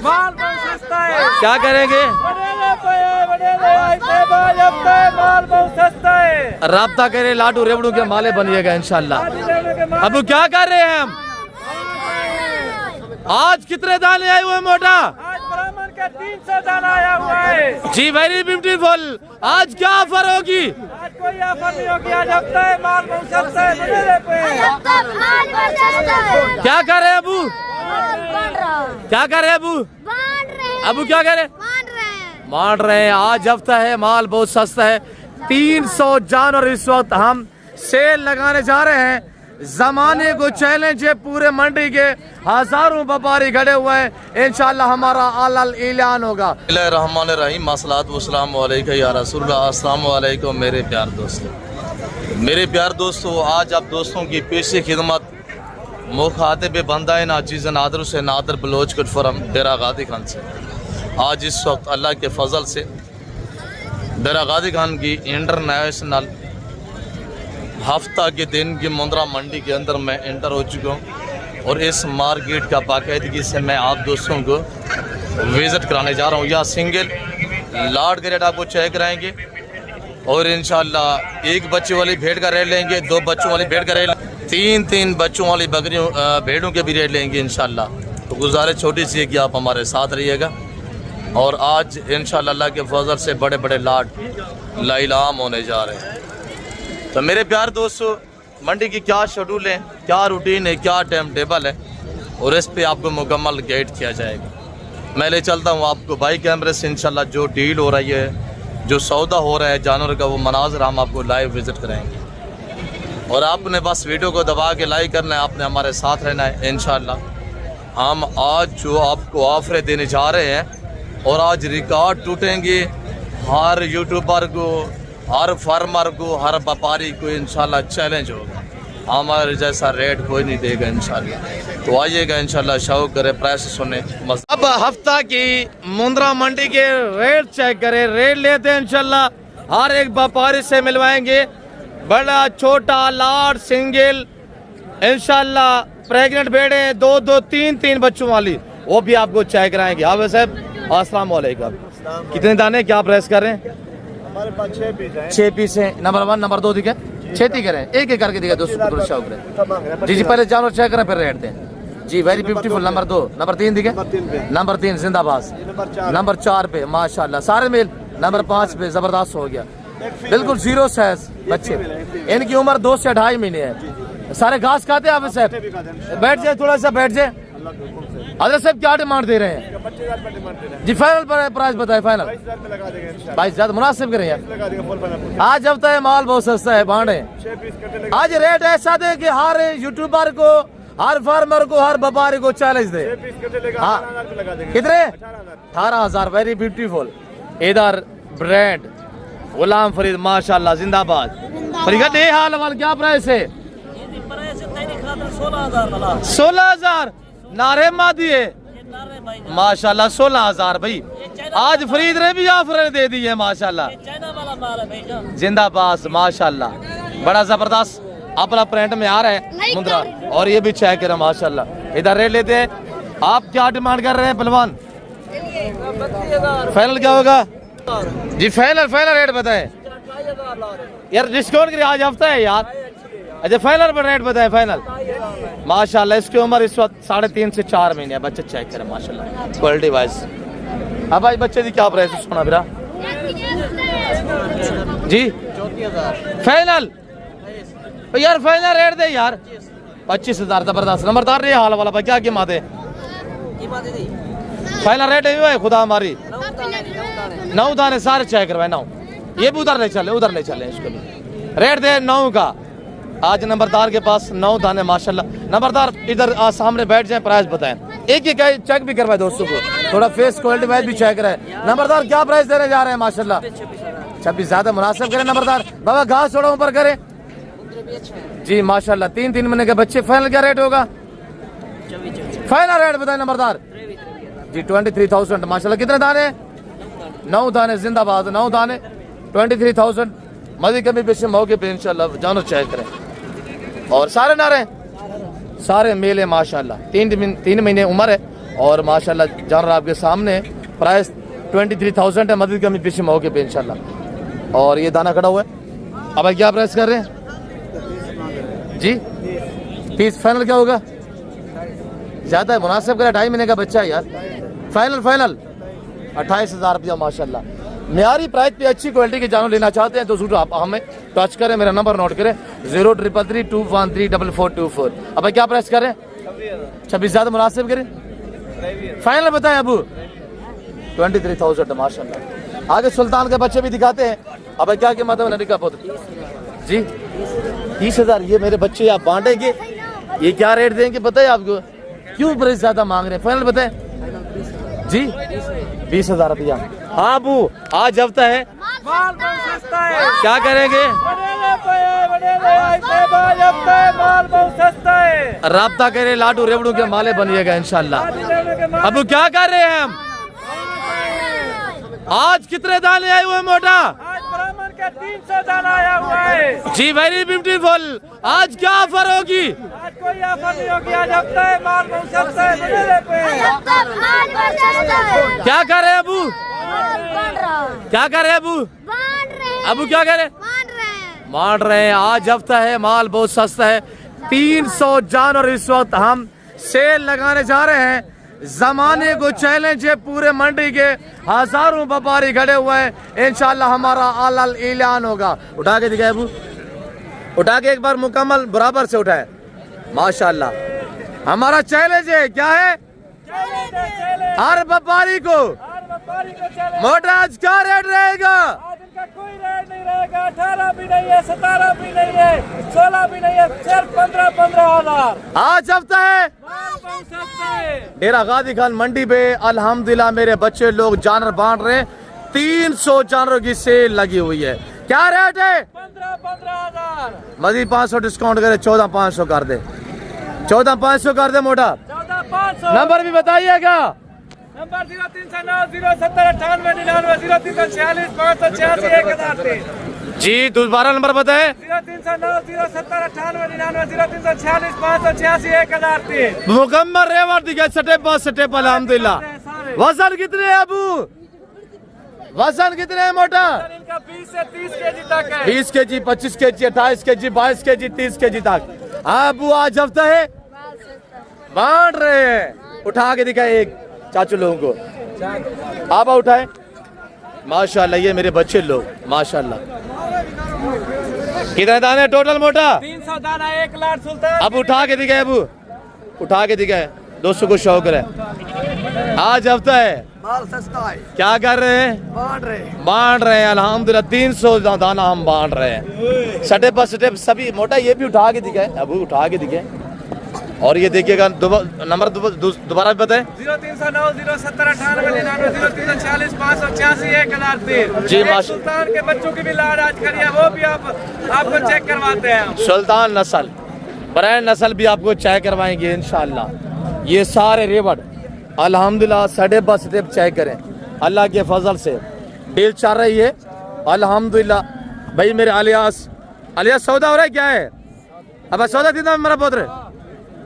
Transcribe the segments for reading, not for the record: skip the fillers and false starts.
माल बहुत सस्ता है। क्या करेंगे? माल बहुत सस्ता है। राब्ता करे लाडू रेवड़ू के माले बनिएगा इंशाल्लाह। अबू क्या कर रहे हैं हम? आज कितने दाने आए हुए मोटा? आज ब्राह्मण का 300 दाना आया हुआ है। जी वेरी ब्यूटीफुल। आज क्या ऑफर होगी? आज कोई ऑफर नहीं होगी। आज हफ्ता है, माल बहुत सस्ता है। क्या कर रहे हैं अबू? क्या कर रहे हैं अबू? अबू क्या कर रहे हैं? मान रहे हैं। आज हफ्ता है, माल बहुत सस्ता है। 300 जानवर इस वक्त हम सेल लगाने जा रहे हैं। जमाने को चैलेंज है, पूरे मंडी के हजारों व्यापारी खड़े हुए हैं। इंशाल्लाह हमारा आलल ऐलान होगा। रहमानिर्रहीम, मसलात वस्सलाम अलैका या रसूलल्लाह। अस्सलाम वालेकुम मेरे प्यार दोस्तों, आज आप दोस्तों की पेशे खिदमत मुखातिब बंदा नाचीज़ नादर से नादर बलोच कटफरम डेरा गादी खान से आज इस वक्त अल्लाह के फजल से डेरा गादी खान की इंटरनेशनल हफ्ता के दिन की मुंद्रा मंडी के अंदर मैं एंटर हो चुका हूँ और इस मार्केट का बाकायदगी से मैं आप दोस्तों को विज़िट कराने जा रहा हूँ। यहाँ सिंगल लाट का रेट आपको चेक कराएंगे और इंशाल्लाह एक बच्चे वाली भेड़ का रेट लेंगे, 2 बच्चों वाली भेड़ का रेट, 3 बच्चों वाली बकरियों भेड़ों के भी रेट लेंगे इंशाल्लाह। तो गुजारिश छोटी सी है कि आप हमारे साथ रहिएगा और आज इंशाल्लाह अल्लाह के फजल से बड़े बड़े लाट लाइलाम होने जा रहे हैं। तो मेरे प्यार दोस्तों, मंडी की क्या शेड्यूल है, क्या रूटीन है, क्या टाइम टेबल है और इस पे आपको मुकम्मल गाइड किया जाएगा। मैं ले चलता हूँ आपको बाई कैमरे से इंशाल्लाह जो डील हो रही है, जो सौदा हो रहा है जानवर का, वो मनाजर हम आपको लाइव विज़िट कराएंगे और आपने बस वीडियो को दबा के लाइक करना है, आपने हमारे साथ रहना है। इंशाल्लाह हम आज जो आपको ऑफरें देने जा रहे हैं और आज रिकॉर्ड टूटेंगे हर यूट्यूबर को, हर फार्मर को, हर व्यापारी को इंशाल्लाह चैलेंज होगा। हमारे जैसा रेट कोई नहीं देगा इंशाल्लाह। तो आइएगा इंशाल्लाह, शौक करे, प्राइस सुने। अब हफ्ता की मुंद्रा मंडी के रेट चेक करें, रेट लेते हैं इंशाल्लाह। हर एक व्यापारी से मिलवाएंगे, बड़ा छोटा लाट सिंगल इंशाल्लाह। प्रेग्नेंट भेड़े 2-2 3-3 बच्चों वाली वो भी आपको चेक कराएंगे। हाँ साहब अस्सलाम वालेकुम। कितने दाने क्या प्रेस कर रहे हैं? हमारे पास 6 पीस हैं। 6 पीस है। नंबर 1 नंबर 2 दिखे, 6 करें, एक एक करके दिखे दोस्तों। शौक रहे जी पहले जानवर चेक करें फिर रेट दें जी। Very beautiful. नंबर 2 नंबर 3 दिखे, नंबर 3 जिंदाबाद, नंबर 4 पे माशाल्लाह सारे मेल, नंबर 5 पे जबरदस्त हो गया, बिल्कुल 0 साइज बच्चे। इनकी उम्र 2 से 2.5 महीने है। सारे घास खाते हैं आप साहब? बैठ जाए, थोड़ा सा बैठ जाए। अदर साहब क्या डिमांड दे रहे हैं जी? फाइनल प्राइस बताए। फाइनल 22,000 मुनासिब करें यार। आज हफ्ता है, माल बहुत सस्ता है, बांड है। आज रेट ऐसा दे कि हर यूट्यूबर को, हर फार्मर को, हर व्यापारी को चैलेंज दे। हाँ कितने? 18,000। Very beautiful. इधर ब्रांड गुलाम फरीद माशाल्लाह जिंदाबाद। फरीद ये हाल वाल क्या प्राइस है? 16,000 नारे मादिए माशाल्लाह। 16,000 भाई। आज फरीद ने भी ऑफर दे दी है माशाल्लाह, जिंदाबाद माशाल्लाह। बड़ा जबरदस्त अपना प्रिंट में आ रहा है मुंद्रा और ये भी चेक करें माशाल्लाह। इधर रेट लेते हैं। आप क्या डिमांड कर रहे हैं पहलवान? फाइनल क्या होगा जी? फाइनल रेट बताएं यार, डिस्काउंट करिए, आज हफ्ता है यार। अच्छा फाइनल पर रेट बताएं। फाइनल माशाल्लाह। इसकी उम्र इस वक्त 3.5 से 4 महीने है। बच्चे चेक करें माशाल्लाह क्वालिटी वाइज। अब भाई बच्चे की क्या प्राइस है सुना बिरा जी? 34,000 फाइनल यार। फाइनल रेट दे यार। 25,000 जबरदस्त। नंबरदार ये हाल वाला भाई क्या कीमत है? फाइनल रेट है खुदा हमारी 9 दाने सारे चेक करवाए 9। ये भी उधर ले चले इसको भी रेट दे 9 का। आज नंबरदार के पास 9 दाने माशाल्लाह। नंबरदार इधर सामने बैठ जाए, प्राइस बताएं। एक एक चेक भी करवाए दोस्तों को, थोड़ा फेस क्वालिटी वाइज भी चेक कराए। नंबरदार क्या प्राइस देने जा रहे हैं माशाल्लाह? 26 ज्यादा मुनासिब करें नंबरदार। बाबा घास थोड़ा ऊपर करें जी माशाल्लाह। 3 महीने के बच्चे। फाइनल क्या रेट होगा? फाइनल रेट बताएं नंबरदार जी। 23,000 माशाल्लाह। कितने दाने? 9 दाने जिंदाबाद। 9 दाने 23,000। मज़े कभी पेश मौके पे इंशाल्लाह जानो चेक करें। और सारे नारे सारे मेले माशाल्लाह। 3 महीने उम्र है और माशाल्लाह जानवर आपके सामने, प्राइस 23,000 है। मदद कमी पीछे मौके पे इंशाल्लाह। और ये दाना खड़ा हुआ है। अब क्या प्राइस कर रहे हैं जी? 30 फाइनल क्या होगा? ज़्यादा है, मुनासिब करें, 2.5 महीने का बच्चा है यार। फाइनल 28,000 रुपया माशाल्लाह। मेरी प्राइस पे अच्छी क्वालिटी के जानवर लेना चाहते हैं तो जरूर आप हमें टच करें, मेरा नंबर नोट करें 0333213424। अब क्या प्राइस करें? 26 ज़्यादा मुनासिब करें, फाइनल बताएं अबू। 23,000 माशाल्लाह। आगे सुल्तान के बच्चे भी दिखाते हैं। अब क्या कीमत है नबी का पुत्र जी? 30,000। ये मेरे बच्चे आप बांटेंगे, ये क्या रेट देंगे बताए आपको? क्यों प्राइस ज्यादा मांग रहे हैं? फाइनल बताए जी। 20,000 रुपया। हाँ अबू आज हफ्ता है, माल बहुत सस्ता है। क्या करेंगे? माल बहुत सस्ता है। राब्ता करे, लाडू रेवड़ू के माले बनिएगा इंशाल्लाह। अबू क्या कर रहे हैं हम? आज कितने दाने आए हुए मोटा? आज ब्राह्मण का 300 दाना आया हुआ है जी। Very beautiful. आज क्या ऑफर होगी? आज कोई ऑफर नहीं होगी। आज हफ्ता है, माल बहुत सस्ता है। क्या कर रहे हैं अबू? क्या कर रहे हैं अबू? अबू क्या कर रहे हैं? मान रहे हैं। आज हफ्ता है, माल बहुत सस्ता है। 300 जानवर इस वक्त हम सेल लगाने जा रहे हैं। जमाने को चैलेंज है, पूरे मंडी के हजारों व्यापारी खड़े हुए हैं। इंशाल्लाह हमारा आलाल ऐलान होगा। उठा के दिखाए अबू, उठा के एक बार मुकम्मल बराबर से उठाए माशाल्लाह। हमारा चैलेंज है, क्या है? हर व्यापारी को मोटा आज क्या रेट रहेगा? आज इनका कोई रेट नहीं रहेगा। 18 भी नहीं है, 17 भी नहीं है, 16 भी नहीं है, सिर्फ 15,000। आज हफ्ता है, माल बहुत सस्ता है। डेरा गाजी खान मंडी पे अल्हम्दुलिल्लाह मेरे बच्चे लोग जानवर बांट रहे हैं। 300 जानवरों की सेल लगी हुई है। क्या रेट है? 15,000। मजीद 500 डिस्काउंट करे, 14,500 कर दे। 14,500 कर दे मोटा। 14,500। नंबर भी बताइएगा। नंबर 0309 070 98 99 0346 586 1003। जी दोबारा नंबर बताए। 0309 070 98 99 0346 586 1003। मुकम्मल रेवर दिखे स्टेप बाय स्टेप अल्हम्दुलिल्लाह। वजन कितने है अबू? वजन कितने है मोटा? इनका 20 से 30 केजी तक है। 20 KG, 25 KG, 28 KG, 22 KG, 30 KG तक। अबू आज हफ्ता है, बांट रहे हैं। उठा के दिखाए एक चाचू लोगों को। आप उठाए माशाल्लाह। ये मेरे बच्चे लोग माशाल्लाह। कितने दाने टोटल मोटा? 300 दाना 1 लाख सुल्तान। अब उठा के दिखाए अबू, उठा के दिखाए। दोस्तों को शौक है। आज हफ्ता है, माल सस्ता है। क्या कर रहे हैं? बांट रहे हैं अल्हम्दुलिल्लाह। 300 दाना हम बांट रहे हैं स्टेप बाय स्टेप सभी। मोटा ये भी उठा के दिखाए अबू, उठा के दिखाए। और ये देखिएगा नंबर दोबारा बताएं। 0309 070 98 99 0346 586 1003। जी माशा सुल्तान के बच्चों की भी लाड आज करिए, वो भी आपको चेक करवाते हैं। सुल्तान नस्ल, ब्रांड नस्ल भी आपको चेक करवाएंगे इंशाल्लाह। ये सारे रेवड़ अल्हम्दुलिल्लाह स्टेप बाय स्टेप चेक करें। अल्लाह के फजल से डील चल रही है अल्हम्दुलिल्लाह। भाई मेरे अलियास सौदा हो रहा है, क्या है? अब सौदा दिन मेरा पुत्र।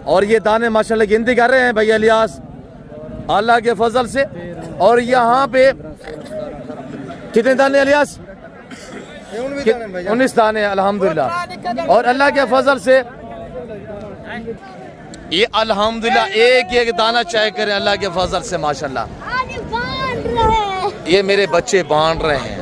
और ये दाने माशाल्लाह गिनती कर रहे हैं भाई अलियास अल्लाह के फजल से। और यहाँ पे कितने दाने अलियास? 19 दाने अल्हम्दुलिल्लाह। और अल्लाह के फजल से ये अल्हम्दुलिल्लाह एक एक दाना चेक करें अल्लाह के फजल से माशाल्लाह। ये मेरे बच्चे बांट रहे हैं।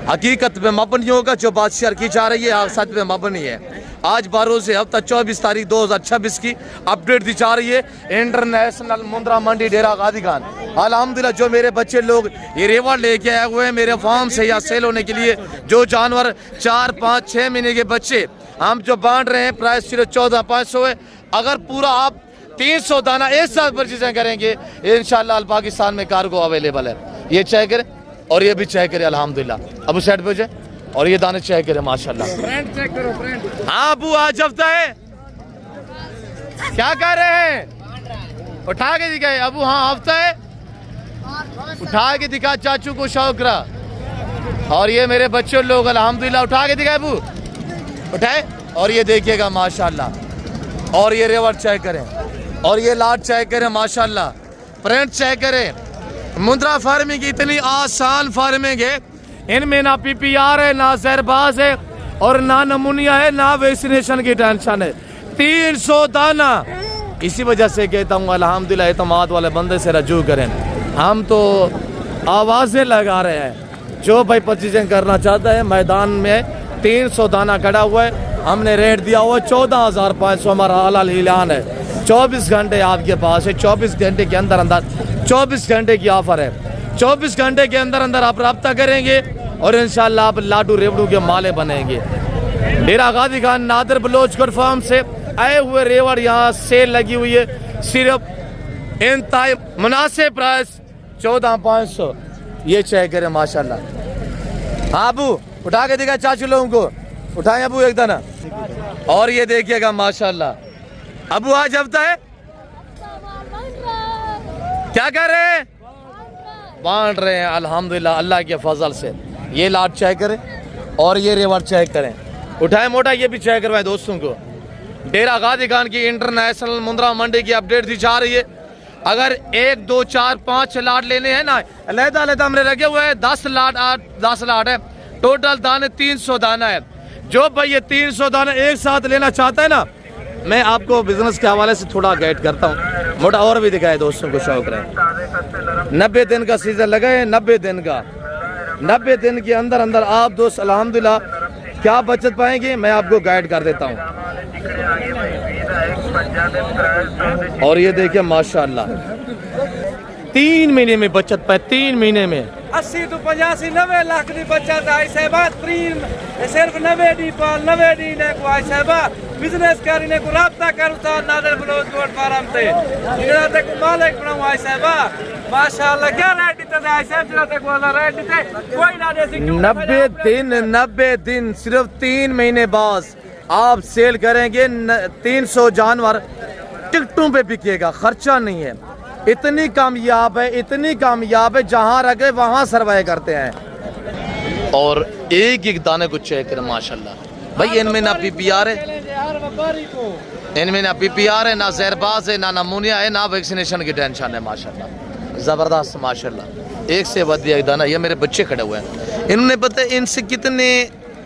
हकीकत में मबनी होगा जो बादशाह की जा रही है, सच में मबनी है। आज 12 से हफ्ता 24 तारीख 2026 की अपडेट दी जा रही है। इंटरनेशनल मुंद्रा मंडी डेरा गाजी खान अल्हम्दुलिल्लाह। जो मेरे बच्चे लोग ये रेवड़ लेके आए हुए हैं मेरे फार्म से या सेल होने के लिए, जो जानवर 4, 5, 6 महीने के बच्चे हम जो बांट रहे हैं, प्राइस सिर्फ 14,500 है। अगर पूरा आप 300 दाना एक साथ परचेज करेंगे इंशाल्लाह पाकिस्तान में कार्गो अवेलेबल है। ये चेक करें और ये भी चेक करें अल्हम्दुलिल्लाह। अब साइड पे जाए और ये दाने चेक करें माशाल्लाह। ब्रांड चेक करो, ब्रांड। हाँ अबू आज हफ्ता है, क्या कर रहे हैं? उठा के दिखाए अबू। हाँ हफ्ता है, उठा के दिखा चाचू को शौक रहा। और ये मेरे बच्चे लोग अल्हम्दुलिल्लाह। उठा के दिखाए अबू, उठाए। और ये देखिएगा माशाल्लाह। और ये रेवड़ चेक करें और ये लाट चेक करें माशाल्लाह। प्रिंट चेक करें। मुंद्रा फार्मिंग की इतनी आसान फार्मिंग है, इनमें ना PPR है, ना जहरबाज है और ना नमूनिया है, ना वैक्सीनेशन की टेंशन है। 300 दाना। इसी वजह से कहता हूँ अल्हम्दुलिल्लाह एतमाद वाले बंदे से रजू करें। हम तो आवाज़ें लगा रहे हैं, जो भाई परचेजिंग करना चाहता है मैदान में 300 दाना खड़ा हुआ है। हमने रेट दिया हुआ 14,500, हमारा हलाल ऐलान है। 24 घंटे आपके पास है, 24 घंटे के अंदर अंदर 24 घंटे की ऑफर है। 24 घंटे के अंदर अंदर आप रब्ता करेंगे और इंशाल्लाह आप लाडू रेवड़ू के माले बनेंगे। डेरा गाजी खान नादर बलोच गुड फार्म से आए हुए रेवड़ यहाँ सेल लगी हुई है, सिर्फ इंतहाई मुनासिब प्राइस 14,500। ये चेक करें माशाल्लाह। हाँ अबू उठा के दिखा चाचू लोगों को, उठाए अबू एक दाना। और ये देखिएगा माशाल्लाह अबू आज हफ्ता है, क्या कर रहे हैं? बांट रहे हैं अल्हम्दुलिल्लाह अल्लाह के फजल से। ये लाट चेक करें और ये रेवड़ चेक करें, उठाए मोटा ये भी चेक करवाए दोस्तों को। डेरा गाजी खान की इंटरनेशनल मुंद्रा मंडी की अपडेट दी जा रही है। अगर 1 2 4 5 लाट लेने हैं ना, अलहदा हमने रखे हुए हैं 10 लाट 10 लाट है, टोटल दाने 300 दाना है। जो भाई ये 300 दाना एक साथ लेना चाहता है ना, मैं आपको बिजनेस के हवाले से थोड़ा गाइड करता हूँ, मोटा और भी दिखाए दोस्तों को शौक रहे। 90 दिन का सीजन लगा है, 90 दिन का, 90 दिन के अंदर अंदर आप दोस्त अल्हम्दुलिल्लाह क्या बचत पाएंगे मैं आपको गाइड कर देता हूँ। और ये देखिए माशाल्लाह 3 महीने में बचत पाए, 3 महीने में 80 तो 85 90 लाख की बचत आई साहबा। सिर्फ 90 डी पाल 90 डी ने को आई साहबा बिजनेस करी ने को राब्ता करू था नादर बलोच गोट फार्म ते इधर तक मालिक बनाऊ आई साहबा माशाल्लाह। क्या रेट देते आई साहब, जरा तक वाला रेट देते कोई ना दे। 90 दिन सिर्फ 3 महीने बाद आप सेल करेंगे। 300 जानवर टिकटों पे बिकेगा, खर्चा नहीं है। इतनी कामयाब है, इतनी कामयाब है, जहां रखे वहां सर्वाइव करते हैं। और एक एक दाने को चेक करें माशाल्लाह। भाई इनमें ना PPR है, इनमें ना PPR है, ना जहरबाज है, ना नमूनिया है, ना वैक्सीनेशन की टेंशन है माशाल्लाह। जबरदस्त माशाल्लाह, एक से बढ़ दाना। ये मेरे बच्चे खड़े हुए हैं, इन्होंने पता है इनसे कितने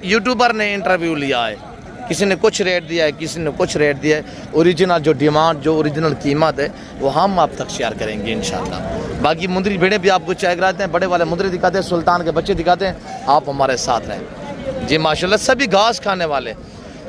यूट्यूबर ने इंटरव्यू लिया है, किसी ने कुछ रेट दिया है, किसी ने कुछ रेट दिया है। ओरिजिनल जो डिमांड, जो ओरिजिनल कीमत है वो हम आप तक शेयर करेंगे इंशाल्लाह। बाकी मुंदरी भेड़े भी आपको चेक कराते हैं, बड़े वाले मुंदरी दिखाते हैं, सुल्तान के बच्चे दिखाते हैं। आप हमारे साथ रहें जी माशाल्लाह। सभी घास खाने वाले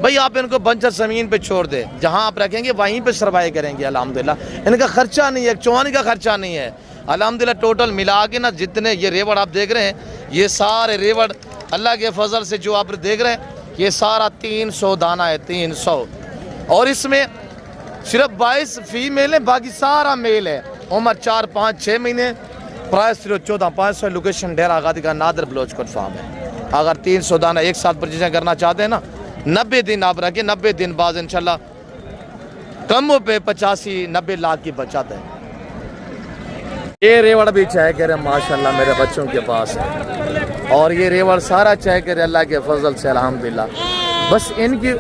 भाई, आप इनको बंजर ज़मीन पे छोड़ दे, जहाँ आप रखेंगे वहीं पे सर्वाइव करेंगे अल्हम्दुलिल्लाह। इनका खर्चा नहीं है, चौवानी का खर्चा नहीं है अल्हम्दुलिल्लाह। टोटल मिला के ना जितने ये रेवड़ आप देख रहे हैं, ये सारे रेवड़ अल्लाह के फजल से जो आप देख रहे हैं ये सारा 300 दाना है, 300। और इसमें सिर्फ 22 फीमेल है, बाकी सारा मेल है। उम्र 4 5 6 महीने। प्राइस सिर्फ 14,500। लोकेशन डेरा गाजी खान नादर बलोच कोट फार्म है। अगर 300 दाना एक साथ परचेजिंग करना चाहते हैं ना, 90 दिन आप रखें, 90 दिन बाद इंशाल्लाह कम पे 85-90 लाख की बचत है। ये रेवड़ भी चेक करें माशाल्लाह, मेरे बच्चों के पास है। और ये रेवड़ सारा चेक करें अल्लाह के फजल से अल्हम्दुलिल्लाह। बस इनकी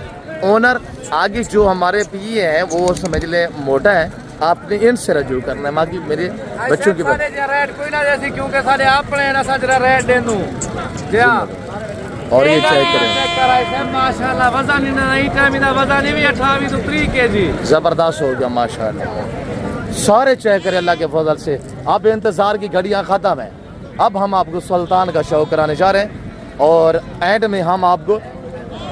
ओनर आगे जो हमारे पिए हैं वो समझ ले मोटा है, आपने इनसे रजू करना है। बाकी मेरे बच्चों की रेट कोई ना जैसी, क्योंकि सारे अपने ना सजरा रेट दे दूं। और ये चेक करें माशाल्लाह, वजन नहीं टाइम ना, वजन भी 28 तो 3 kg जबरदस्त हो गया माशाल्लाह। सारे चेक करें अल्लाह के फजल से। अब इंतजार की घड़ियां खत्म है, अब हम आपको सुल्तान का शौक कराने जा रहे हैं। और एंड में हम आपको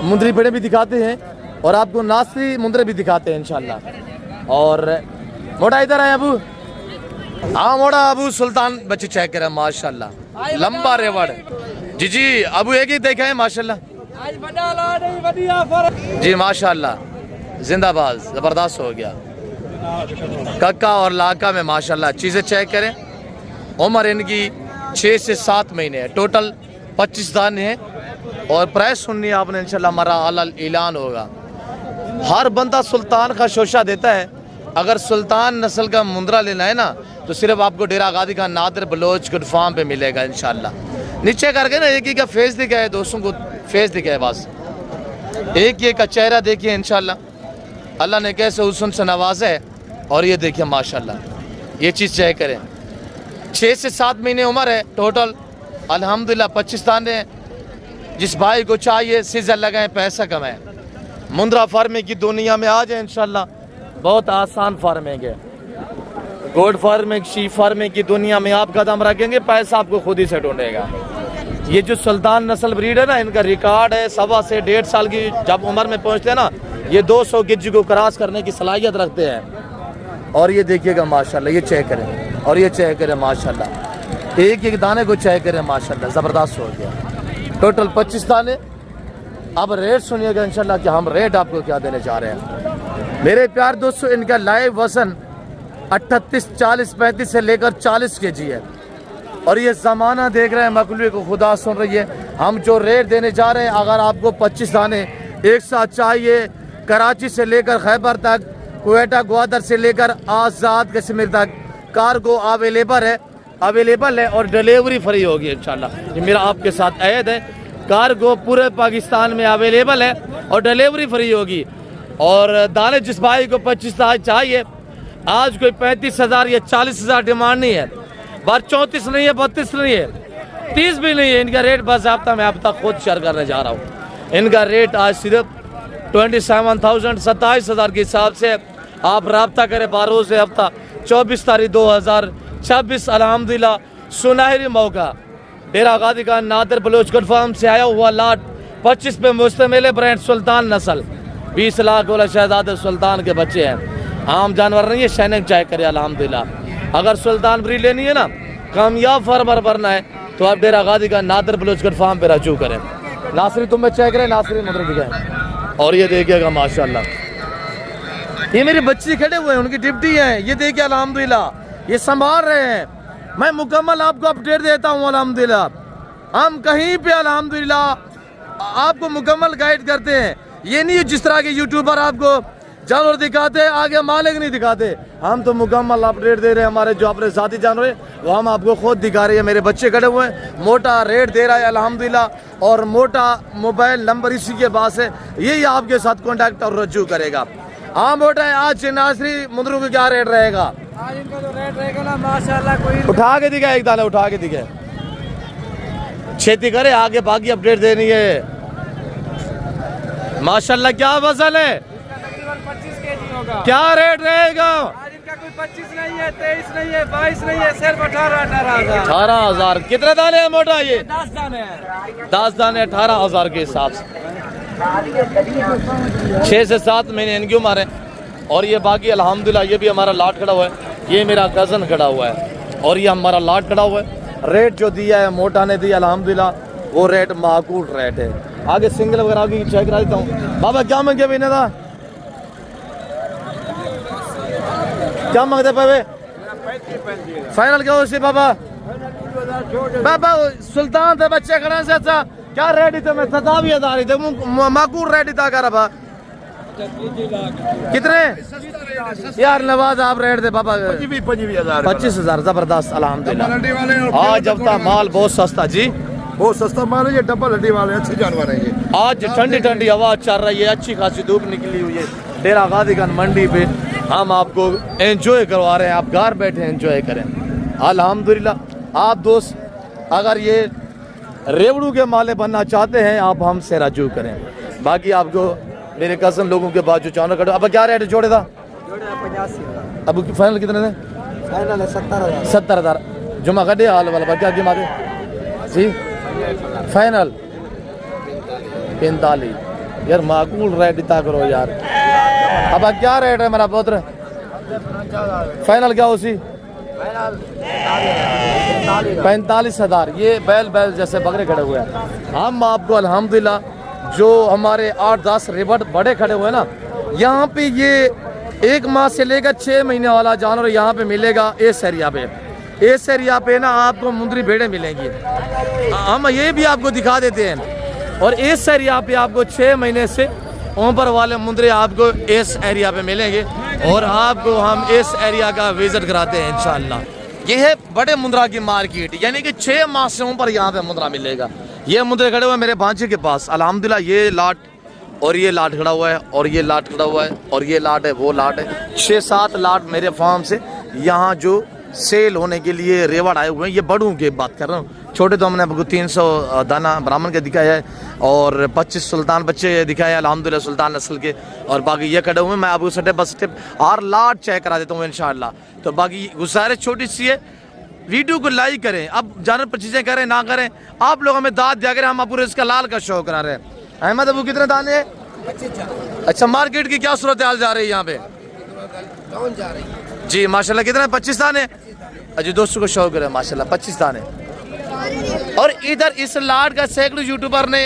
मुंदरी पेड़े भी दिखाते हैं और आपको नासी मुंदरे भी दिखाते हैं इंशाल्लाह। और मोटा इधर है अबू, हाँ मोटा अबू सुल्तान बच्चे चेक करें माशाल्लाह, लंबा रेवड़ जी अबू एक ही देखा है माशाल्लाह जी माशाल्लाह। जिंदाबाद, जबरदस्त हो गया। कक्का और लाका में माशाल्लाह चीज़ें चेक करें। उम्र इनकी 6 से 7 महीने है, टोटल 25 दाने हैं। और प्राइस सुननी आपने इंशाल्लाह हमारा हलाल ऐलान होगा। हर बंदा सुल्तान का शोशा देता है। अगर सुल्तान नस्ल का मुंद्रा लेना है ना तो सिर्फ आपको डेरा गाजी खान नादर बलोच गुड फार्म पे मिलेगा इंशाल्लाह। नीचे करके ना एक ही का फेस दिखाए दोस्तों को, फेस दिखाए बस, एक एक का चेहरा देखिए इंशाल्लाह। अल्लाह ने कैसे हुस्न से नवाजा है। और ये देखिए माशाल्लाह ये चीज़ चेक करें। 6 से 7 महीने उम्र है टोटल। अल्हम्दुलिल्लाह 25 दाने। जिस भाई को चाहिए सीजर लगाएं, पैसा कमाएं। मुंद्रा फार्मिंग की दुनिया में आ जाए इंशाल्लाह। बहुत आसान फार्मिंग है। गोड फार्मिंग, शीप फार्मिंग की दुनिया में आप कदम रखेंगे, पैसा आपको खुद ही से ढूंढेगा। ये जो सुल्तान नस्ल ब्रीड है ना, इनका रिकॉर्ड है 1.25 से 1.5 साल की जब उम्र में पहुंचते हैं ना, ये 200 गिज्ज को क्रॉस करने की सलाहियत रखते हैं। और ये देखिएगा माशाल्लाह, ये चेक करें और ये चेक करें माशाल्लाह, एक एक दाने को चेक करें माशाल्लाह, ज़बरदस्त हो गया। टोटल 25 दाने। अब रेट सुनिएगा इंशाल्लाह कि हम रेट आपको क्या देने जा रहे हैं। मेरे प्यार दोस्तों, इनका लाइव वजन 38, 40, 35 से लेकर 40 kg है। और ये ज़माना देख रहे हैं, मखलूक को खुदा सुन रही है। हम जो रेट देने जा रहे हैं, अगर आपको 25 दाने एक साथ चाहिए, कराची से लेकर खैबर तक, क्वेटा ग्वादर से लेकर आज़ाद कश्मीर तक कार्गो अवेलेबल है और डिलीवरी फ्री होगी इंशाल्लाह। ये मेरा आपके साथ अहद है। कार्गो पूरे पाकिस्तान में अवेलेबल है और डिलीवरी फ्री होगी। और दाने जिस भाई को 25 दाने चाहिए, आज कोई 35,000 या 40,000 डिमांड नहीं है, बार 34 नहीं है, 32 नहीं है, 30 भी नहीं है। इनका रेट बाज़ाब्ता मैं अब तक खुद शेयर करने जा रहा हूँ। इनका रेट आज सिर्फ 27,000, 27,000 के हिसाब से आप रब्ता करें। बारोज़ हफ्ता 24 तारीख 2026 अल्हम्दुलिल्लाह सुनहरी मौका। डेरा गादी का नादिर बलोच फार्म से आया हुआ लाट 25 पे मुश्तमिल है। ब्रांड सुल्तान नस्ल, 20 लाख वाला शहजादे सुल्तान के बच्चे हैं। आम जानवर नहीं है, शैनिक चेक करे अल्हम्दुलिल्लाह। अगर सुल्तान ब्रीड लेनी है ना, कामयाब फार्मर बनना है, तो आप डेरा गादी का नादिर बलोच फार्म पे रजू करें। नासरी तुम्हें चेक करें, नासरी मुद्रा दिखाएं। और ये देखिएगा माशाल्लाह, ये मेरे बच्चे खड़े हुए हैं, उनकी डिप्टी है। ये देखिए अल्हम्दुलिल्लाह, ये संभाल रहे हैं। मैं मुकम्मल आपको अपडेट देता हूँ अल्हम्दुलिल्लाह। हम कहीं पे अल्हम्दुलिल्लाह आपको मुकम्मल गाइड करते हैं। ये नहीं जिस तरह के यूट्यूबर आपको जानवर दिखाते हैं, आगे मालिक नहीं दिखाते। हम तो मुकम्मल अपडेट दे रहे हैं। हमारे जो अपने साथी जानवर है वो हम आपको खुद दिखा रहे हैं। मेरे बच्चे खड़े हुए हैं, मोटा रेट दे रहा है अल्हम्दुलिल्लाह, और मोटा मोबाइल नंबर इसी के पास है। यही आपके साथ कॉन्टैक्ट और रजू करेगा। हाँ मोटा है। आज नासरी मुंद्रू का क्या रेट रहेगा? आज इनका तो रेट रहेगा ना माशाल्लाह, कोई उठा के दिखा, एक दाना उठा के दिखे, खेती करे, आगे बाकी अपडेट देनी है माशाल्लाह। क्या वजन है? इसका तकरीबन 25 kg होगा। क्या रेट रहेगा? आज इनका कोई 25 नहीं है, 23 नहीं है, 22 नहीं है, सिर्फ 18,000। 18,000। कितने दाने हैं मोटा? ये 10 दाने हैं। 10 दाने 18,000 के हिसाब से। 6 से 7 महीने इनकी उम्र है। और ये बाकी अल्हम्दुलिल्लाह, ये भी हमारा लाट खड़ा हुआ है। ये मेरा कज़न खड़ा हुआ है और ये हमारा लाट खड़ा हुआ है। रेट जो दिया है मोटा ने दिया अल्हम्दुलिल्लाह, वो रेट माकूल रेट है। आगे सिंगल वगैरह की चेक करा देता हूँ। बाबा क्या मांगे भाई ने था? क्या मांगते पावे? फाइनल क्या हो बाबा? बाबा सुल्तान थे बच्चे खड़े से। अच्छा क्या रेट ही थे? मैं 27,000 थे, माकूल रेट ही था कर। कितने यार नवाज आप रेट दे बाबा? 25,000। जबरदस्त अल्हम्दुलिल्लाह। आज हफ्ता माल बहुत सस्ता जी, बहुत सस्ता माल है। ये डबल हड्डी वाले अच्छे जानवर हैं ये। आज ठंडी ठंडी हवा चल रही है, अच्छी खासी धूप निकली हुई है। डेरा गादीगंज मंडी पे हम आपको एंजॉय करवा रहे हैं। आप घर बैठे एंजॉय करें अल्हम्दुलिल्लाह। आप दोस्त अगर ये रेवड़ू के माले बनना चाहते हैं, आप हमसे रजू करें। बाकी आपको मेरे कज़न लोगों के बाद जो जानवर कटो। अब क्या रेट जोड़े था? 85,000। अब फाइनल कितने थे? फाइनल है 70,000। 70,000। जुमा कटे हाल वाला क्या कीमत है जी? फाइनल 45। यार माकूल रेट इतना करो यार। अब क्या रेट है मेरा पुत्र? फाइनल क्या उसी? 45,000। ये बैल जैसे बकरे खड़े हुए हैं। हम आपको अल्हम्दुलिल्लाह जो हमारे 8-10 रिबट बड़े खड़े हुए हैं ना, यहाँ पे ये 1 माह से लेकर 6 महीने वाला जानवर यहाँ पे मिलेगा। इस एरिया पे ना आपको मुंद्री भेड़ें मिलेंगी। हम ये भी आपको दिखा देते हैं। और इस एरिया पे आपको 6 महीने से ऊपर वाले मुंद्रे आपको इस एरिया पे मिलेंगे। और आपको हम इस एरिया का विजिट कराते हैं इंशाल्लाह। ये है बड़े मुंद्रा की मार्केट, यानी कि 6 माह से ऊपर यहाँ पे मुंद्रा मिलेगा। ये मुंद्रे खड़े हुए मेरे भांजे के पास अल्हम्दुलिल्लाह। ये लाट और ये लाट खड़ा हुआ है और ये लाट खड़ा हुआ है और ये लाट है, वो लाट है। 6-7 लाट मेरे फार्म से यहाँ जो सेल होने के लिए रेवड़ आए हुए हैं, ये बड़ों की बात कर रहा हूँ। छोटे तो हमने आपको 300 दाना ब्राह्मण के दिखाया है और 25 सुल्तान बच्चे दिखाए हैं अल्हम्दुलिल्लाह सुल्तान नस्ल के। और बाकी ये खड़े हुए हैं, मैं आपको स्टेप बाय स्टेप हर लाट चेक करा देता हूँ इंशाल्लाह। तो बाकी गुजारिश छोटी सी है, वीडियो को लाइक करें। अब जानवर पर चीज़ें करें ना करें, आप लोग हमें दाद दिया करें, हम पूरे इसका लाल का शो करा रहे हैं। अहमद अबू कितने दाने हैं? अच्छा, मार्केट की क्या सूरत हाल जा रही है यहाँ पे? जी माशाल्लाह, कितने? 25 दाने। अजी दोस्तों को शौक है माशाल्लाह 25 दाने। और इधर इस लाट का सैकड़ों यूट्यूबर ने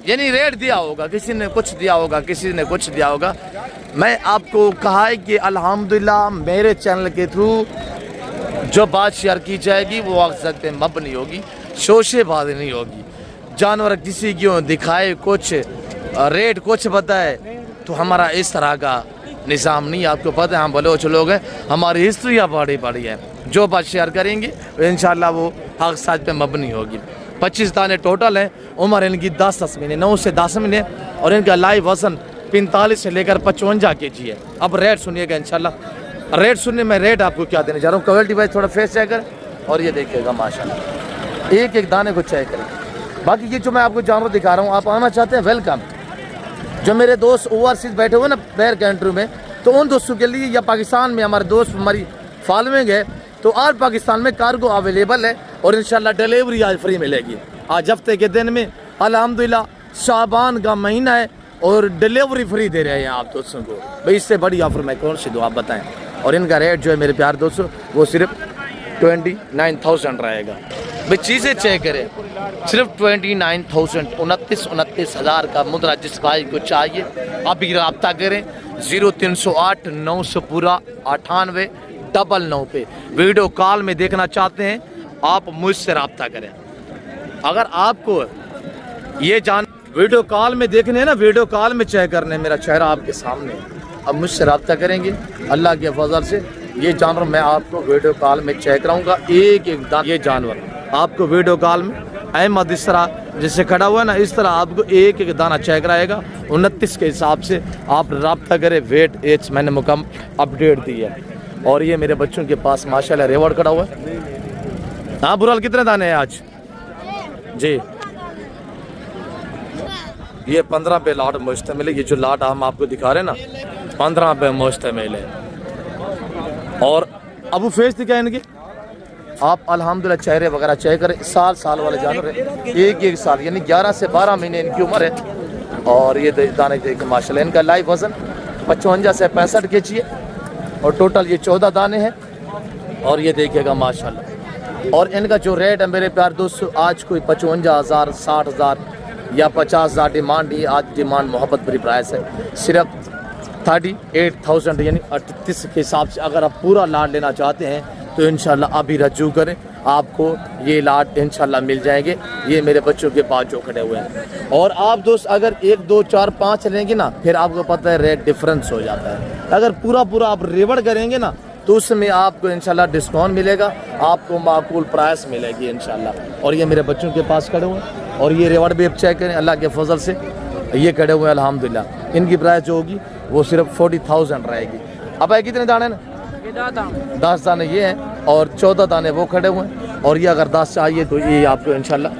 यानी रेट दिया होगा, किसी ने कुछ दिया होगा, किसी ने कुछ दिया होगा। मैं आपको कहा है कि अल्हम्दुलिल्लाह मेरे चैनल के थ्रू जो बात शेयर की जाएगी वो अक्सर पे मबनी होगी, शोशेबाजी नहीं होगी। जानवर किसी क्यों दिखाए कुछ, रेट कुछ बताए, तो हमारा इस तरह का निज़ाम नहीं। आपको पता है हम बलोच लोग हैं, हमारी हिस्ट्री बड़ी बड़ी है। जो बात शेयर करेंगे इंशाल्लाह वो हक साज पे मबनी होगी। 25 दाने टोटल हैं, उम्र इनकी 10 महीने, 9 से 10 महीने, और इनका लाइव वजन 45 से लेकर 55 kg है। अब रेट सुनिएगा इंशाल्लाह। रेट सुनने में रेट आपको क्या देने जा रहा हूँ, क्वालिटी वाइज थोड़ा फेस चेक करें और ये देखिएगा माशाल्लाह, एक एक दाने को चेक करें। बाकी ये जो मैं आपको जानवर दिखा रहा हूँ, आप आना चाहते हैं वेलकम। जो मेरे दोस्त ओवरसीज बैठे हुए ना बैर कंट्री में, तो उन दोस्तों के लिए, या पाकिस्तान में हमारे दोस्त हमारी फॉलोइंग है, तो आज पाकिस्तान में कार्गो अवेलेबल है और इंशाल्लाह डिलीवरी आज फ्री मिलेगी। आज हफ्ते के दिन में अल्हम्दुलिल्लाह शाबान का महीना है और डिलीवरी फ्री दे रहे हैं आप दोस्तों को। भाई इससे बड़ी ऑफर मैं कौन सी दूँ आप बताएं। और इनका रेट जो है मेरे प्यारे दोस्तों वो सिर्फ 29,000 रहेगा। भाई चीज़ें चेक करें, सिर्फ 29,000, 29,000 का मुद्रा। जिस भाई को चाहिए अभी रब्ता करें 0308 900 पूरा 9899 पे। वीडियो कॉल में देखना चाहते हैं आप मुझसे रब्ता करें। अगर आपको ये जान वीडियो कॉल में देखने हैं ना, वीडियो कॉल में चेक करने, मेरा चेहरा आपके सामने है, अब मुझसे रब्ता करेंगे अल्लाह के फजल से। ये जानवर मैं आपको वीडियो कॉल में चेक कराऊंगा, एक एक दाना। ये जानवर आपको वीडियो कॉल में अहमद इस तरह जैसे खड़ा हुआ है ना, इस तरह आपको एक एक दाना चेक कराएगा। 29 के हिसाब से आप रब्ता करें। वेट एज मैंने मुकम्मल अपडेट दी है। और ये मेरे बच्चों के पास माशाल्लाह रेवड़ खड़ा हुआ है। हाँ बुराल, कितने दाने हैं आज? जी ये 15 पे लाट मुश्तमिल है। ये जो लाट हम आपको दिखा रहे हैं ना 15 पे मुश्तमिल है। और अबू फेस दिखाए इनके, आप अल्हम्दुलिल्लाह चेहरे वगैरह चेक करें। साल वाले जानवर है, एक साल यानी 11 से 12 महीने इनकी उम्र है। और ये दाने देख माशाल्लाह, इनका लाइव वजन 55 से 65 kg है और टोटल ये 14 दाने हैं। और ये देखिएगा माशाल्लाह। और इनका जो रेट है मेरे प्यार दोस्तों, आज कोई 55,000 60,000 या 50,000 डिमांड नहीं, आज डिमांड मोहब्बत भरी प्राइस है। सिर्फ 38,000 यानी 38 के हिसाब से अगर आप पूरा लाट लेना चाहते हैं तो इंशाल्लाह अभी रजू करें, आपको ये लाट इंशाल्लाह मिल जाएंगे। ये मेरे बच्चों के पास जो खड़े हुए हैं। और आप दोस्त अगर 1 2 4 5 लेंगे ना, फिर आपको पता है रेट डिफरेंस हो जाता है। अगर पूरा आप रेवड़ करेंगे ना तो उसमें आपको इंशाल्लाह डिस्काउंट मिलेगा, आपको माकूल प्राइस मिलेगी इंशाल्लाह। और ये मेरे बच्चों के पास खड़े हुए हैं और ये रेवड़ भी आप चेक करें अल्लाह के फजल से ये खड़े हुए हैं अल्हम्दुलिल्लाह। इनकी प्राइस जो होगी वो सिर्फ 40,000 रहेगी। अब है कितने दाने ना? 10 दाने ये हैं और 14 दाने वो खड़े हुए हैं। और ये अगर 10 चाहिए तो ये आपको इंशाल्लाह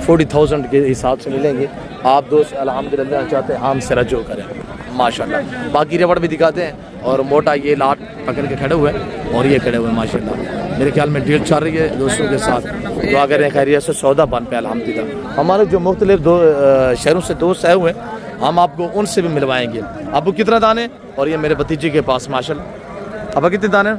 40,000 के हिसाब से मिलेंगे। आप दोस्त अल्हम्दुलिल्लाह चाहते हैं हम से रजू करें माशाल्लाह। बाकी रेवड़ भी दिखाते हैं और मोटा ये लाट पकड़ के खड़े हुए हैं और ये खड़े हुए माशाल्लाह। मेरे ख्याल में डील चल रही है दोस्तों के साथ, तो अगर खैरियत से सौदा बन पे अल्हम्दुलिल्लाह। हमारे जो मुख्तलिफ शहरों से दोस्त आए हुए हैं हम आपको उनसे भी मिलवाएंगे। आपको कितना दाने? और ये मेरे भतीजे के पास माशाल्लाह। अब कितने दाने?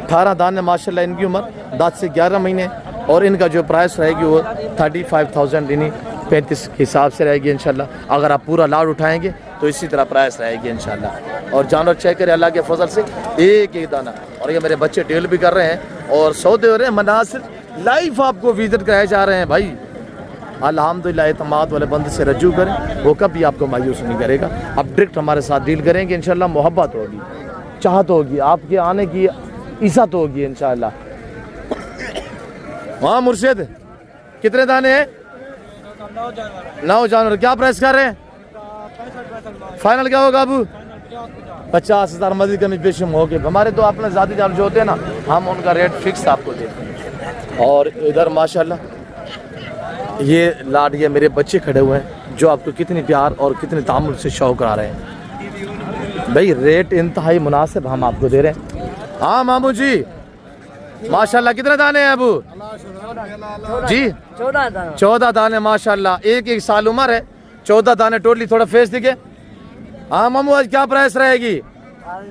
18 दाने माशाल्लाह। इनकी उम्र 10 से 11 महीने और इनका जो प्राइस रहेगी वो 35,000 यानी 35 के हिसाब से रहेगी इंशाल्लाह। अगर आप पूरा लाड उठाएंगे तो इसी तरह प्राइस रहेगी इंशाल्लाह। और जानवर चेक करें अल्लाह के फजल से एक एक दाना। और ये मेरे बच्चे डील भी कर रहे हैं और सौदे हो रहे हैं, मनासिर लाइव आपको विजिट कराए जा रहे हैं भाई। अल्हम्दुलिल्लाह एतमाद वाले बंदे से रजू करें, वो कभी आपको मायूस नहीं करेगा। आप डायरेक्ट हमारे साथ डील करेंगे इंशाल्लाह, मोहब्बत होगी, चाहत होगी, आपके आने की इज्जत होगी इंशाल्लाह। हाँ मुर्शिद, कितने दाने हैं? 9 जानवर। क्या प्राइस कर रहे हैं? फाइनल क्या होगा अबू? 50,000 मजीद कमी पेश हो गए। हमारे तो अपने ज़ाती जान जो होते हैं ना, हम उनका रेट फिक्स आपको देते हैं। और इधर माशाल्लाह ये लाड, ये मेरे बच्चे खड़े हुए हैं जो आपको कितनी प्यार और कितने तामुल से शौक करा रहे हैं। भाई रेट इंतहाई मुनासिब हम आपको दे रहे हैं। हाँ मामू जी माशाल्लाह कितने दाने हैं अबू जी? 14 दाने माशाल्लाह, एक साल उम्र है, 14 दाने टोटली। थोड़ा फेस दिखे। हाँ मामू आज क्या प्राइस रहेगी?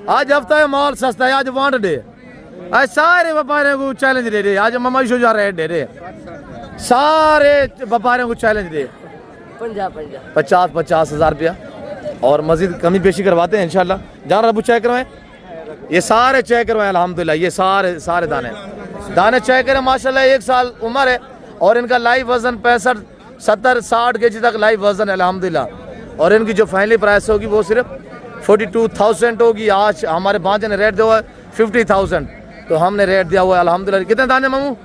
आज हफ्ता है, माल सस्ता है, आज वांट डे। आज सारे व्यापारियों को चैलेंज दे रहे, आज मामा शो जा रहे दे रहे, सारे व्यापारियों को चैलेंज दे 50,000 रुपया और मजीद कमी पेशी करवाते हैं इंशाल्लाह। जहाँ रबू चेक करवाएं, ये सारे चेक करवाएं अल्हम्दुलिल्लाह। ये सारे दाने चेक करें माशाल्लाह। 1 साल उम्र है और इनका लाइव वजन 65, 70, 60 केजी तक लाइव वजन है अल्हम्दुलिल्लाह। और इनकी जो फाइनली प्राइस होगी वो सिर्फ 42,000 होगी। आज हमारे भांजे ने रेट दिया हुआ है 50,000, तो हमने रेट दिया हुआ है अल्हम्दुलिल्लाह। कितने दाने मामू?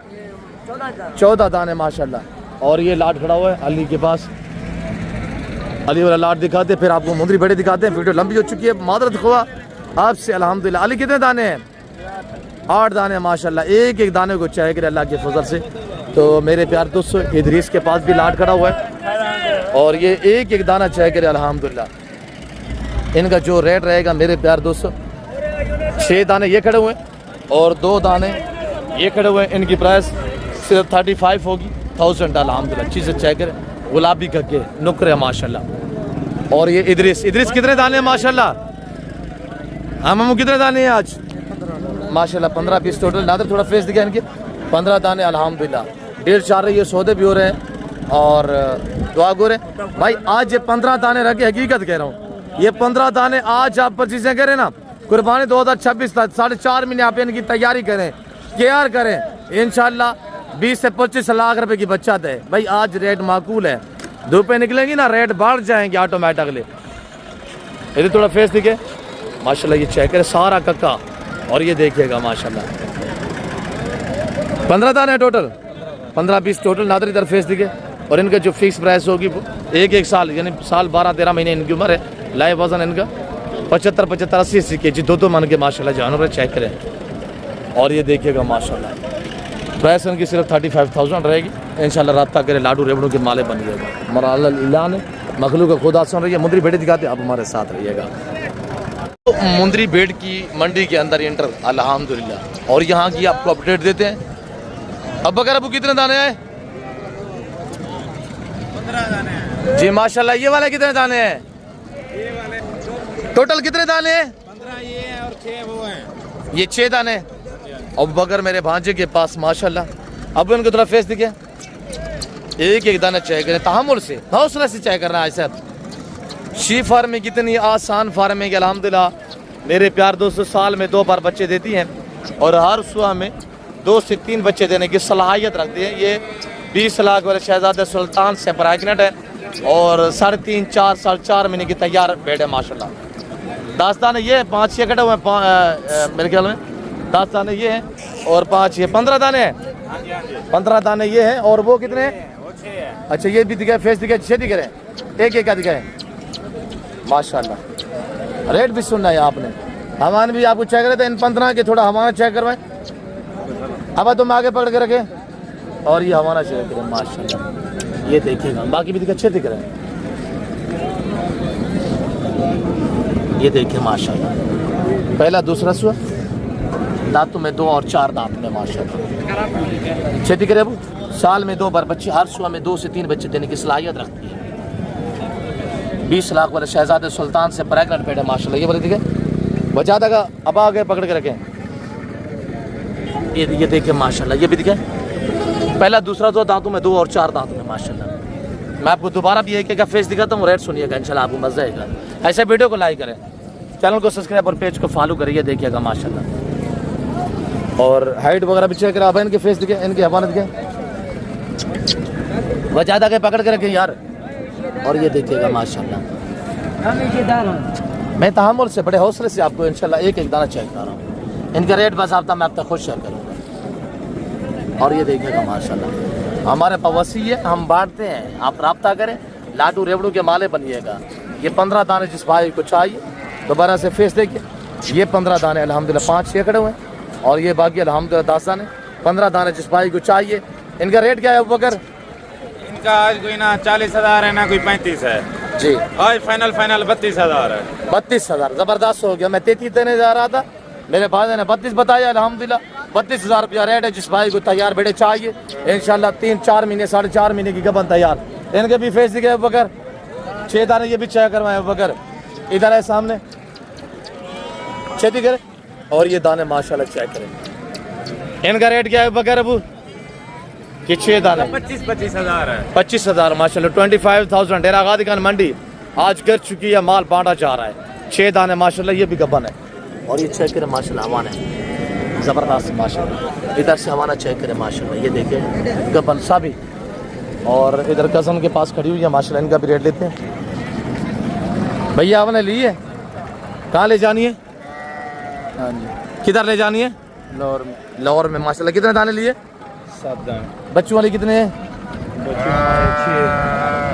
14 दाने माशाल्लाह। और ये लाट खड़ा हुआ है अली के पास, अली वाला लाट दिखाते हैं, फिर आपको मुंदरी बड़े दिखाते हैं। वीडियो लंबी हो चुकी है, मादरत हुआ आपसे अल्हम्दुलिल्लाह। अली कितने दाने हैं? 8 दाने माशाल्लाह। एक दाने को चाहे करे अल्लाह के फजल से। तो मेरे प्यार दोस्तों इदरीस के पास भी लाट खड़ा हुआ है और ये एक दाना चाहे करे अल्हम्दुलिल्लाह। इनका जो रेट रहेगा मेरे प्यार दोस्तों, 6 दाने ये खड़े हुए हैं और 2 दाने ये खड़े हुए हैं। इनकी प्राइस सिर्फ 35 होगी 1000 अल्हम्दुलिल्लाह। चीज़ें चेक करें, गुलाबी कक्के नुकरे माशाल्लाह। और ये इदरीस कितने दाने हैं माशाल्लाह? हाँ मामू कितने दाने हैं आज? माशाल्लाह 15 पीस टोटल। नादर थोड़ा फेस दिखा इनके, 15 दाने अल्हम्दुलिल्लाह। 1.5 चल रही है, सौदे भी हो रहे हैं और दुआ गो रहे भाई। आज ये 15 दाने रखे, हकीकत कह रहा हूँ, ये 15 दाने आज आप पर चीज़ें करें ना, कुर्बानी 2026 तक 4.5 महीने आप इनकी तैयारी करें, केयर करें, इंशाल्लाह 20 से 25 लाख रुपए की बचत है भाई। आज रेट माकूल है, धूपें निकलेंगी ना रेट बढ़ जाएंगे ऑटोमेटिकली। इधर थोड़ा फेस दिखे माशाल्लाह। ये चेक करें सारा कक्का और ये देखिएगा माशाल्लाह 15 दाने टोटल, 15 पीस टोटल। नादर इधर फेस दिखे। और इनका जो फिक्स प्राइस होगी वो एक साल यानी साल 12-13 महीने इनकी उम्र है। लाइव वजन इनका 75, 80 केजी, 2 मन के माशाल्लाह जानवर चेक करें। और ये देखिएगा माशाल्लाह प्राइस इनकी सिर्फ 35,000 रहेगी इंशाल्लाह। रब्ता करें, लाडू रेवड़ों के माले बनिएगा। मराल इलान मखलूक का खुदा सुन रही है। मुंदरी बेटे दिखाते आप हमारे साथ रहिएगा। मुंदरी बेट की मंडी के अंदर एंटर अल्हम्दुलिल्लाह। और यहाँ की आपको अपडेट देते हैं। अब बकर अबू कितने दाने आए? 15 दाने हैं जी माशाल्लाह। ये वाले कितने दाने हैं? ये वाले टोटल कितने दाने हैं? 15 ये हैं और 6 वो हैं। ये 6 दाने। अब बकर मेरे भांजे के पास माशाल्लाह। अब इनको थोड़ा फेस दिखे, एक दाना चेक करें, तहम्मुल से, हौसला से चेक करना है साहब। शी फार्मिंग कितनी आसान फार्मिंग है अल्हम्दुलिल्लाह। मेरे प्यार दोस्तों साल में 2 बार बच्चे देती हैं और हर सुबह में 2 से 3 बच्चे देने की सलाहियत रखती है। ये 20 लाख वाले शहजादे सुल्तान से प्रेगनेंट है और 3.5-4 साल 4 महीने की तैयार बेड है माशाल्लाह। 10 दाने ये 5-6 कटे हुए हैं मेरे ख्याल में। 10 दाने ये हैं और 5 ये 15 दाने हैं। 15 दाने ये हैं और वो कितने हैं? अच्छा ये भी दिखाए, फेस दिखाए, 6 दिख रहे हैं, एक का दिखाए माशाल्लाह। रेट भी सुनना है आपने, हमारे भी आपको चेक करे थे इन 15 के, थोड़ा हमारा चेक करवाएं। अब तुम आगे पकड़ के रखे और ये हमारा चेक करें माशाल्लाह। ये देखिएगा, बाकी भी अच्छे दिख रहे हैं। ये देखिए माशाल्लाह, पहला दूसरा सुआ दांतों में 2 और 4 दांत में माशाल्लाह। अच्छे दिख रहे अबू। साल में 2 बार बच्चे, हर सुबह में 2 से 3 बच्चे देने की सलाहियत रखती है। 20 लाख वाले शहजादे सुल्तान से प्रेगनेंट बेटे माशाल्लाह। ये बोले दिखे बचा का अब आगे पकड़ के रखें। ये देखिए माशाल्लाह, ये भी दिखे पहला दूसरा तो दांतों में 2 और 4 दांतों में माशाल्लाह। मैं आपको दोबारा भी एक फेस दिखाता हूँ, रेट सुनिएगा इंशाल्लाह आपको मजा आएगा। ऐसे वीडियो को लाइक करें, चैनल को सब्सक्राइब और पेज को फॉलो करिए, देखिएगा माशाल्लाह। और हाइट वगैरह भी चेक करा। अब इनके फेस दिखे, इनके हवाना दिखे, वह ज़्यादा के पकड़ के रखें यार। और ये देखिएगा माशाल्लाह, मैं तहम्मुल से बड़े हौसले से आपको इंशाल्लाह एक दाना चेक कर रहा हूँ। इनका रेट बस आप मैं अब तक खुद शेयर करूँगा। और ये देखिएगा माशाल्लाह, हमारे पवसी है, हम बांटते हैं, आप रब्ता करें, लाडू रेवड़ू के माले बनिएगा। ये 15 दाने जिस भाई को चाहिए दोबारा से फेस देखिए, ये 15 दाने अल्हम्दुलिल्लाह 5-6 खड़े हुए हैं और ये बाकी अल्हम्दुलिल्लाह 10 दाने 15 दाने जिस भाई को चाहिए। इनका रेट क्या है अबू बकर? इनका आज कोई ना 40,000 है ना कोई 35 है जी, आज फाइनल 32,000 है। 32,000 ज़बरदस्त हो गया। मैं 33 देने जा रहा था, मेरे भाई ने 32 बताया अल्हम्दुलिल्लाह 32,000 रुपया रेट है। जिस भाई को तैयार बेड़े चाहिए इंशाल्लाह 3-4 महीने 4.5 महीने की गबन तैयार। इनके भी फेस दिखे अबू बकर, 6 दाने ये भी चेक करवाए अबू बकर, इधर है सामने 6 दिखे और ये दाने माशाल्लाह चेक करें। इनका रेट क्या है अबू बकर अबू? कि 6 दाने 25,000 है। 25,000 माशाल्लाह 25,000। डेरा गादी खान मंडी आज कर चुकी है, माल बांटा जा रहा है। 6 दाने माशाल्लाह ये भी गबन है और ये चेक करें माशाल्लाह हवाना है ज़बरदस्त माशाल्लाह। इधर से हवाना चेक करें माशाल्लाह, ये देखिए गबन साबी। और इधर कज़न के पास खड़ी हुई है माशाल्लाह, इनका भी रेट लेते हैं। भैया आपने ली है, कहाँ ले जानी है? हाँ जी, किधर ले जानी है? लाहौर में। लाहौर में माशाल्लाह। कितने दाने लिए? 7 दाने। बच्चों वाली कितने हैं?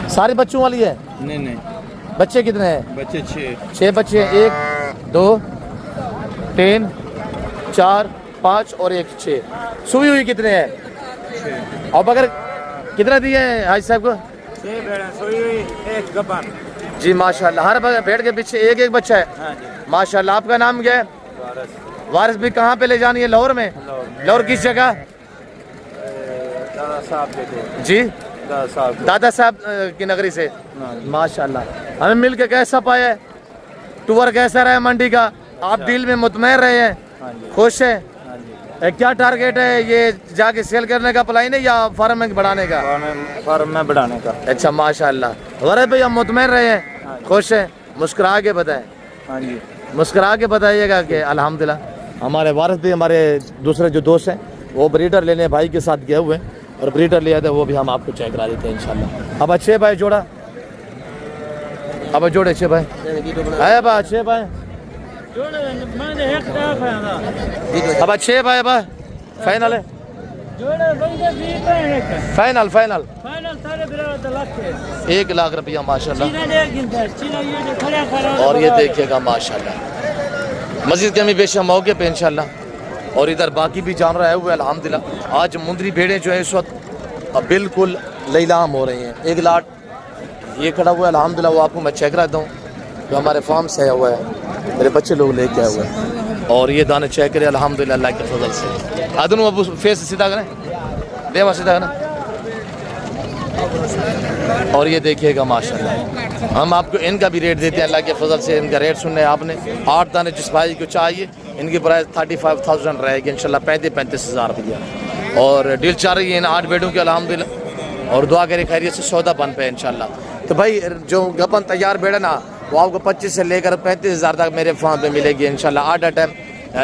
सारी बच्चों वाली है? नहीं बच्चे कितने हैं? बच्चे 6। 6 बच्चे हैं, 1 2 3 4 5 और 1 6। सुई हुई कितने हैं? और बगर कितना दिए हैं हाजी साहब को? 6 भेड़ सोई हुई, 1 गबन। जी माशाल्लाह, हर भेड़ के पीछे एक एक बच्चा है। हाँ जी, माशाल्लाह। आपका नाम क्या है? वारस। वारिस भी कहाँ पे ले जानी है? लाहौर में। लाहौर किस जगह? दादा साहब देखो जी दादा साहब। दादा साहब की नगरी से। माशाल्लाह, हमें मिल के कैसा पाया है? टूर कैसा रहा है मंडी का? आप डील में मुतमैन रहे हैं? हाँ जी, खुश है? हाँ जी। क्या टारगेट है? ये जाके सेल करने का प्लान है या फार्म में बढ़ाने का? फार्म में बढ़ाने का। अच्छा माशाल्लाह। गौरव भाई हम मुतमैन रहे हैं, खुश हैं? मुस्कुरा के बताएं, हाँ जी, मुस्कुरा के बताइएगा कि अल्हम्दुलिल्लाह। हमारे वारिस भी, हमारे दूसरे जो दोस्त हैं वो ब्रीडर लेने भाई के साथ गए हुए हैं और ब्रीडर ले आते हैं, वो भी हम आपको चेक करा देते हैं इंशाल्लाह। अब अच्छे भाई जोड़ा, अब जोड़े अच्छे भाई है बा अच्छे भाई, अब अच्छे भाई बा फाइनल है, फाइनल फाइनल 1 लाख रुपया माशाल्लाह। और ये देखिएगा माशाल्लाह मस्जिद के बेशा मौके पे इंशाल्लाह। और इधर बाकी भी जानवर आए हुए अल्हम्दुलिल्लाह। आज मुंदरी भेड़ें जो है इस वक्त बिल्कुल लीलाम हो रही हैं। 1 लाख ये खड़ा हुआ है अल्हम्दुलिल्लाह, वो आपको मैं चेक कराता हूँ जो हमारे फार्म से आया हुआ है, मेरे बच्चे लोग लेके आए हुए हैं। और ये दाने चेक करें अल्हम्दुलिल्लाह अल्लाह के फजल से। आदन अब फेस सीधा करें, देवा सीधा करें। और ये देखिएगा माशाल्लाह, हम आपको इनका भी रेट देते हैं अल्लाह के फजल से। इनका रेट सुनने आपने 8 दाने जिस भाई को चाहिए इनकी प्राइस 35,000 रहेगी इंशाल्लाह, 35,000 रुपया। और डील चल रही है इन 8 बेडों के अल्हम्दुलिल्लाह। और दुआ करें खैरियत से सौदा बन पे इंशाल्लाह। तो भाई जो गबन तैयार बेड़ा ना वो आपको 25 से लेकर 35,000 तक मेरे फार्म पे मिलेगी इंशाल्लाह। 8 टाइम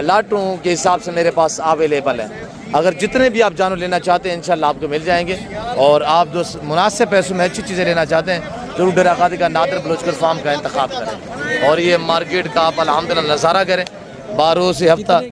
लाटों के हिसाब से मेरे पास अवेलेबल है। अगर जितने भी आप जानवर लेना चाहते हैं इंशाल्लाह आपको मिल जाएंगे। और आप जो मुनासिब पैसों में अच्छी चीज़ें लेना चाहते हैं जरूर डेरा गादी का नादिर बलोचकर फार्म का इंतखाब करें। और ये मार्केट का आप अल्हम्दुलिल्लाह नज़ारा करें 12 से हफ्ता